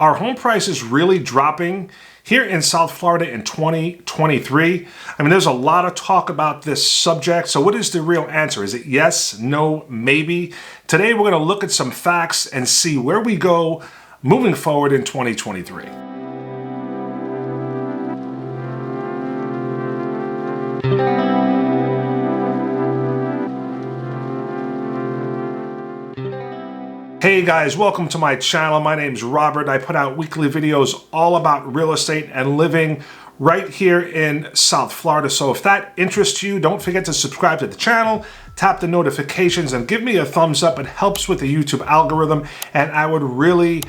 Are home prices really dropping here in South Florida in 2023? I mean, there's a lot of talk about this subject. So what is the real answer? Is it yes, no, maybe? Today, we're going to look at some facts and see where we go moving forward in 2023. Hey guys, welcome to my channel. My name's Robert. I put out weekly videos all about real estate and living right here in South Florida. So if that interests you, don't forget to subscribe to the channel, tap the notifications, and give me a thumbs up. It helps with the YouTube algorithm, and I would really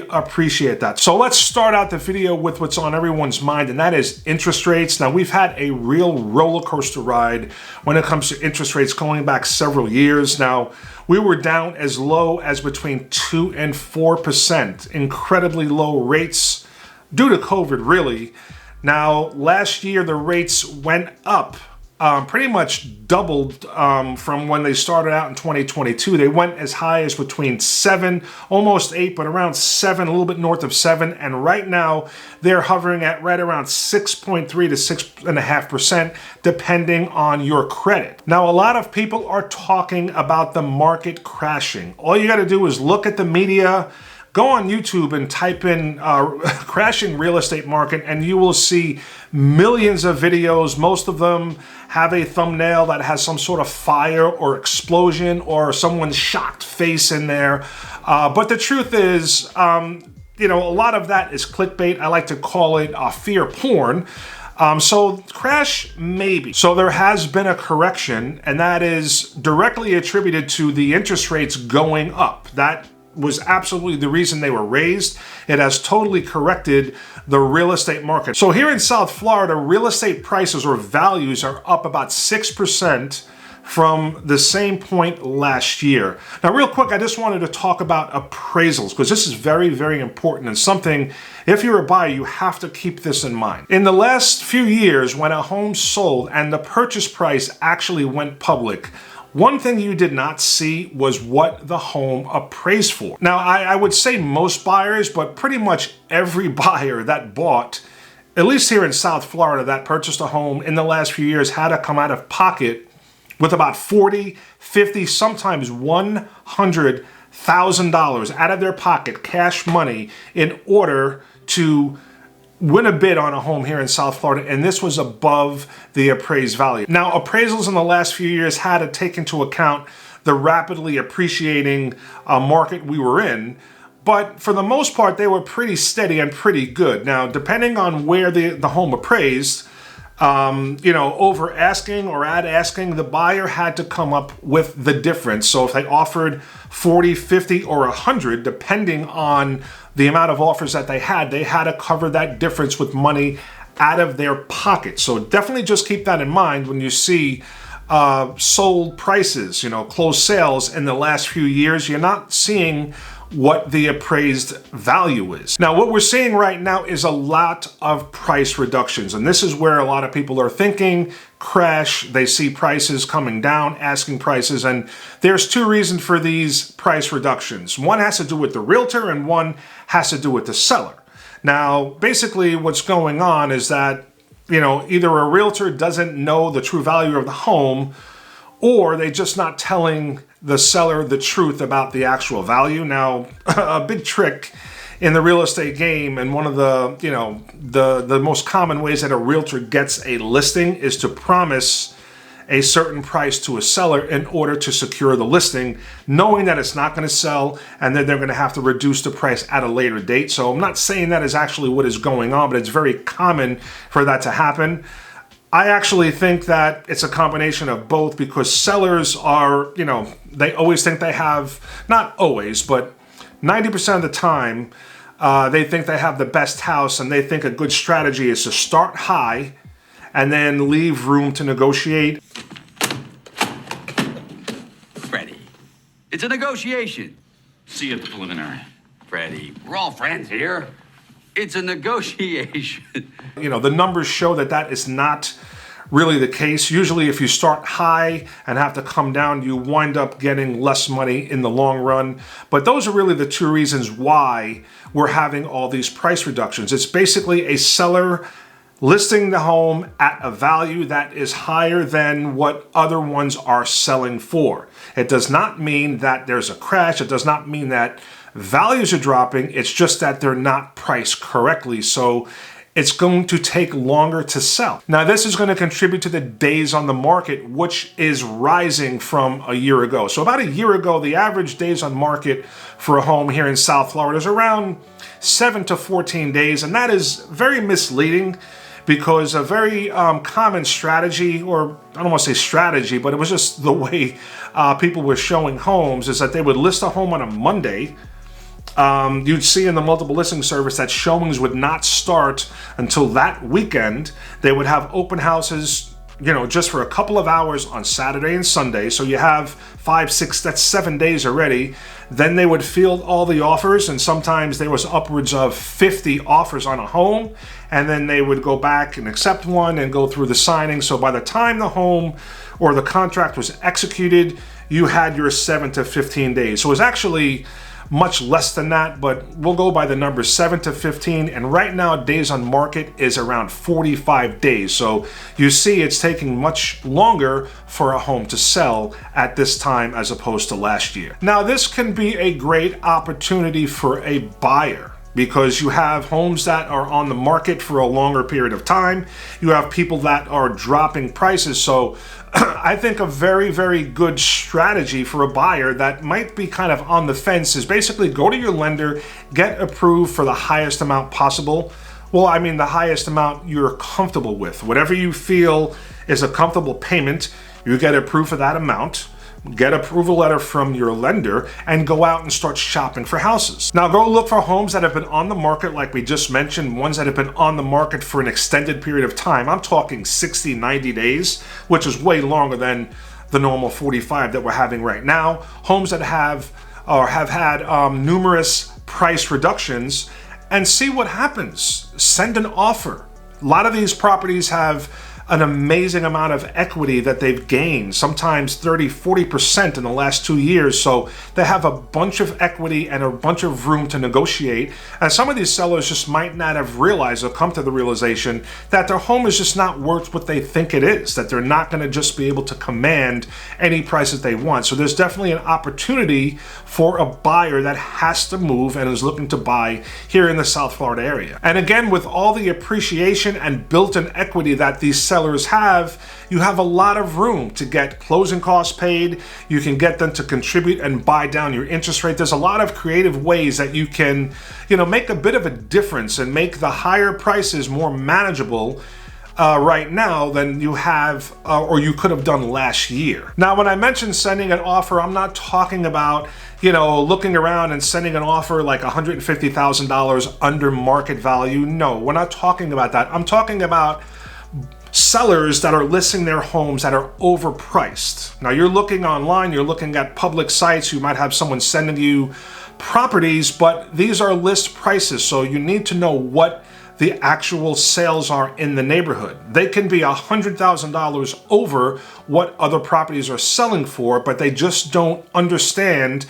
appreciate that. So let's start out the video with what's on everyone's mind, and that is interest rates. Now, we've had a real roller coaster ride when it comes to interest rates going back several years. Now, we were down as low as between 2 and 4%, incredibly low rates due to COVID, really. Now, last year, the rates went up, pretty much doubled from when they started out in 2022. They went as high as between 7, almost 8, but around 7, a little bit north of 7. And right now, they're hovering at right around 6.3 to 6.5%, depending on your credit. Now, a lot of people are talking about the market crashing. All you got to do is look at the media. Go on YouTube and type in crashing real estate market, and you will see millions of videos. Most of them have a thumbnail that has some sort of fire or explosion or someone's shocked face in there. But the truth is, a lot of that is clickbait. I like to call it fear porn. So crash, maybe. So there has been a correction, and that is directly attributed to the interest rates going up. That was absolutely the reason they were raised. It has totally corrected the real estate market. So here in South Florida, real estate prices or values are up about 6% from the same point last year. Now, real quick, I just wanted to talk about appraisals because this is very important and something, if you're a buyer, you have to keep this in mind. In the last few years, when a home sold and the purchase price actually went public, one thing you did not see was what the home appraised for. Now, I would say most buyers, but pretty much every buyer that bought, at least here in South Florida, that purchased a home in the last few years had to come out of pocket with about $40, $50, sometimes $100,000 out of their pocket, cash money, in order to win a bid on a home here in South Florida, and this was above the appraised value. Now, appraisals in the last few years had to take into account the rapidly appreciating market we were in, but for the most part, they were pretty steady and pretty good. Now, depending on where the home appraised, over asking or at asking, the buyer had to come up with the difference. So if they offered 40, 50, or 100, depending on the amount of offers that they had to cover that difference with money out of their pocket. So definitely just keep that in mind when you see sold prices, closed sales in the last few years. You're not seeing what the appraised value is. Now, what we're seeing right now is a lot of price reductions, and this is where a lot of people are thinking crash. They see prices coming down, asking prices, and there's two reasons for these price reductions. One has to do with the realtor, and one has to do with the seller. Now, basically what's going on is that, either a realtor doesn't know the true value of the home, or they're just not telling the seller the truth about the actual value. Now, a big trick in the real estate game, and one of the most common ways that a realtor gets a listing is to promise a certain price to a seller in order to secure the listing, knowing that it's not going to sell and then they're going to have to reduce the price at a later date. So I'm not saying that is actually what is going on, but it's very common for that to happen. I actually think that it's a combination of both, because sellers are, they always think they have, not always, but 90% of the time, they think they have the best house, and they think a good strategy is to start high and then leave room to negotiate. Freddie, it's a negotiation. See you at the preliminary. Freddie, we're all friends here. It's a negotiation. The numbers show that that is not really the case. Usually if you start high and have to come down, you wind up getting less money in the long run. But those are really the two reasons why we're having all these price reductions. It's basically a seller listing the home at a value that is higher than what other ones are selling for. It does not mean that there's a crash. It does not mean that values are dropping. It's just that they're not priced correctly. So it's going to take longer to sell. Now, this is going to contribute to the days on the market, which is rising from a year ago. So about a year ago, the average days on market for a home here in South Florida is around 7 to 14 days. And that is very misleading because a very common strategy, or I don't want to say strategy, but it was just the way people were showing homes, is that they would list a home on a Monday. You'd see in the multiple listing service that showings would not start until that weekend. They would have open houses, just for a couple of hours on Saturday and Sunday. So you have 5, 6, that's 7 days already. Then they would field all the offers, and sometimes there was upwards of 50 offers on a home. And then they would go back and accept one and go through the signing. So by the time the home or the contract was executed, you had your 7 to 15 days. So it was actually much less than that, but we'll go by the numbers 7 to 15. And right now, days on market is around 45 days. So you see it's taking much longer for a home to sell at this time as opposed to last year. Now, this can be a great opportunity for a buyer, because you have homes that are on the market for a longer period of time. You have people that are dropping prices. So I think a very, very good strategy for a buyer that might be kind of on the fence is basically go to your lender, get approved for the highest amount possible. Well, I mean, the highest amount you're comfortable with. Whatever you feel is a comfortable payment, you get approved for that amount. Get approval letter from your lender and go out and start shopping for houses. Now, go look for homes that have been on the market, like we just mentioned, ones that have been on the market for an extended period of time. I'm talking 60, 90 days, which is way longer than the normal 45 that we're having right now. Homes that have had numerous price reductions, and see what happens. Send an offer. A lot of these properties have an amazing amount of equity that they've gained, sometimes 30, 40% in the last 2 years. So they have a bunch of equity and a bunch of room to negotiate. And some of these sellers just might not have realized or come to the realization that their home is just not worth what they think it is, that they're not going to just be able to command any price that they want. So there's definitely an opportunity for a buyer that has to move and is looking to buy here in the South Florida area. And again, with all the appreciation and built-in equity that these sellers have, you have a lot of room to get closing costs paid. You can get them to contribute and buy down your interest rate. There's a lot of creative ways that you can, make a bit of a difference and make the higher prices more manageable right now than you have or you could have done last year. Now, when I mention sending an offer, I'm not talking about looking around and sending an offer like $150,000 under market value. No, we're not talking about that. I'm talking about sellers that are listing their homes that are overpriced. Now, you're looking online, you're looking at public sites, you might have someone sending you properties, but these are list prices, so you need to know what the actual sales are in the neighborhood. They can be $100,000 over what other properties are selling for, but they just don't understand.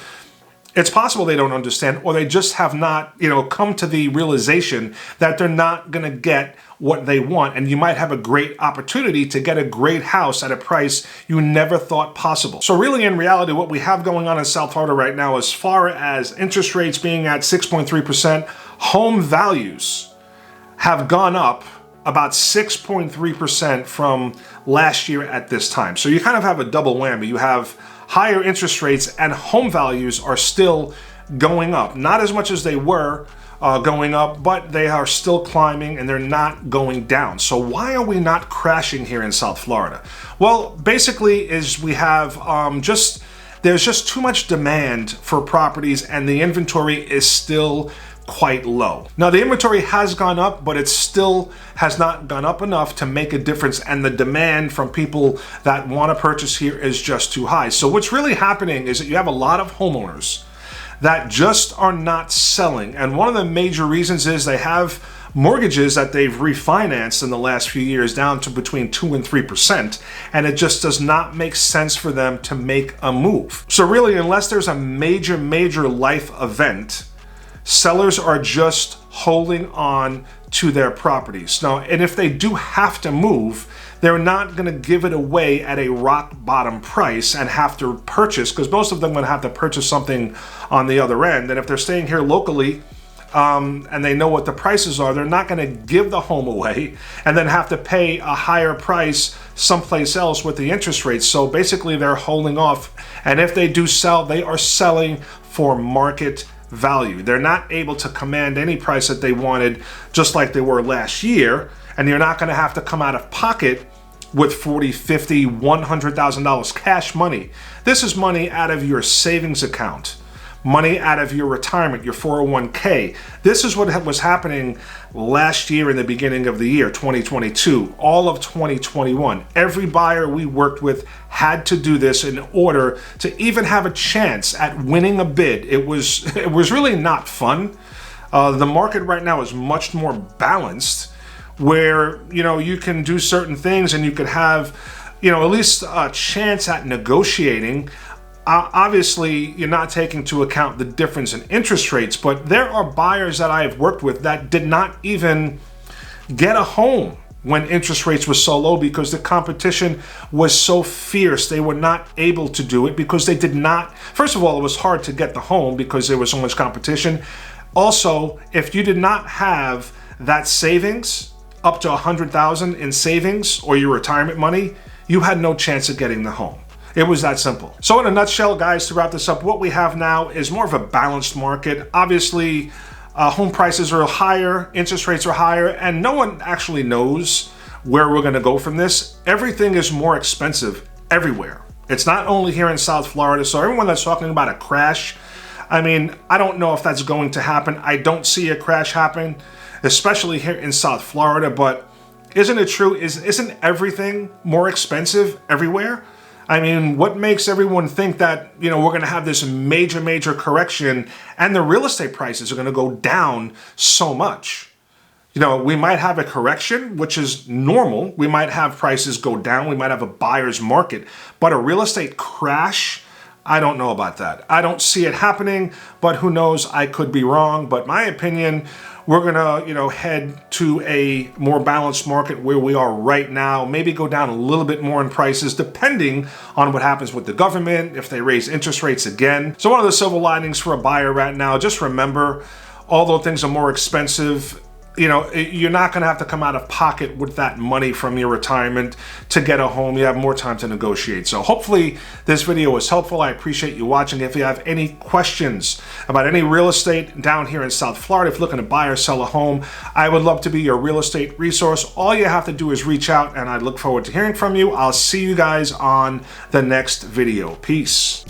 It's possible they don't understand, or they just have not, come to the realization that they're not going to get what they want. And you might have a great opportunity to get a great house at a price you never thought possible. So really, in reality, what we have going on in South Florida right now, as far as interest rates being at 6.3%, home values have gone up about 6.3% from last year at this time. So you kind of have a double whammy. You have higher interest rates and home values are still going up. Not as much as they were going up, but they are still climbing and they're not going down. So why are we not crashing here in South Florida? Well, basically is we have there's just too much demand for properties and the inventory is still quite low. Now, the inventory has gone up, but it still has not gone up enough to make a difference, and the demand from people that want to purchase here is just too high. So what's really happening is that you have a lot of homeowners that just are not selling, and one of the major reasons is they have mortgages that they've refinanced in the last few years down to between 2 and 3%, and it just does not make sense for them to make a move. So really, unless there's a major life event, sellers are just holding on to their properties. Now, and if they do have to move, they're not going to give it away at a rock bottom price and have to purchase, because most of them are going to have to purchase something on the other end. And if they're staying here locally, and they know what the prices are, they're not going to give the home away and then have to pay a higher price someplace else with the interest rates. So basically they're holding off, and if they do sell, they are selling for market value. They're not able to command any price that they wanted, just like they were last year, and you're not going to have to come out of pocket with $40, $50, $100,000 cash money. This is money out of your savings account, money out of your retirement, your 401k. This is what was happening last year in the beginning of the year, 2022, all of 2021. Every buyer we worked with had to do this in order to even have a chance at winning a bid. It was really not fun. The market right now is much more balanced, where you can do certain things and you could have at least a chance at negotiating. Obviously, you're not taking into account the difference in interest rates, but there are buyers that I have worked with that did not even get a home when interest rates were so low because the competition was so fierce. They were not able to do it because they did not. First of all, it was hard to get the home because there was so much competition. Also, if you did not have that savings, up to $100,000 in savings or your retirement money, you had no chance of getting the home. It was that simple. So in a nutshell, guys, to wrap this up, what we have now is more of a balanced market. Obviously, home prices are higher, interest rates are higher, and no one actually knows where we're going to go from this. Everything is more expensive everywhere. It's not only here in South Florida. So everyone that's talking about a crash, I mean, I don't know if that's going to happen. I don't see a crash happening, especially here in South Florida. But isn't it true? Isn't everything more expensive everywhere? I mean, what makes everyone think that, we're going to have this major correction and the real estate prices are going to go down so much? We might have a correction, which is normal. We might have prices go down. We might have a buyer's market. But a real estate crash, I don't know about that. I don't see it happening, but who knows? I could be wrong. But my opinion, we're gonna, head to a more balanced market where we are right now. Maybe go down a little bit more in prices, depending on what happens with the government, if they raise interest rates again. So one of the silver linings for a buyer right now, just remember, although things are more expensive, you're not going to have to come out of pocket with that money from your retirement to get a home. You have more time to negotiate. So hopefully this video was helpful. I appreciate you watching. If you have any questions about any real estate down here in South Florida, if you're looking to buy or sell a home, I would love to be your real estate resource. All you have to do is reach out, and I look forward to hearing from you. I'll see you guys on the next video. Peace.